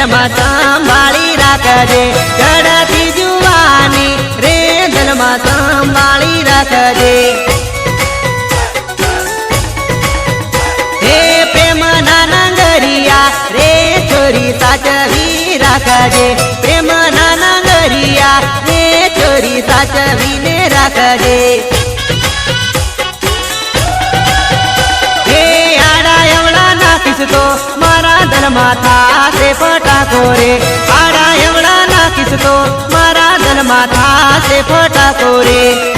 દિલમાં સંભાળી રાખજે ચડતી જુવાની રે દિલમાં સંભાળી રાખજે હે પ્રેમના નગરિયા રે ચોરી સાચવી રાખજે પ્રેમના નગરિયા રે ચોરી સાચવીને રાખજે तो मारा दल माथा से फटाको रे आड़ा एवड़ा नाखीस तो मारा दल माथा से फटाको रे।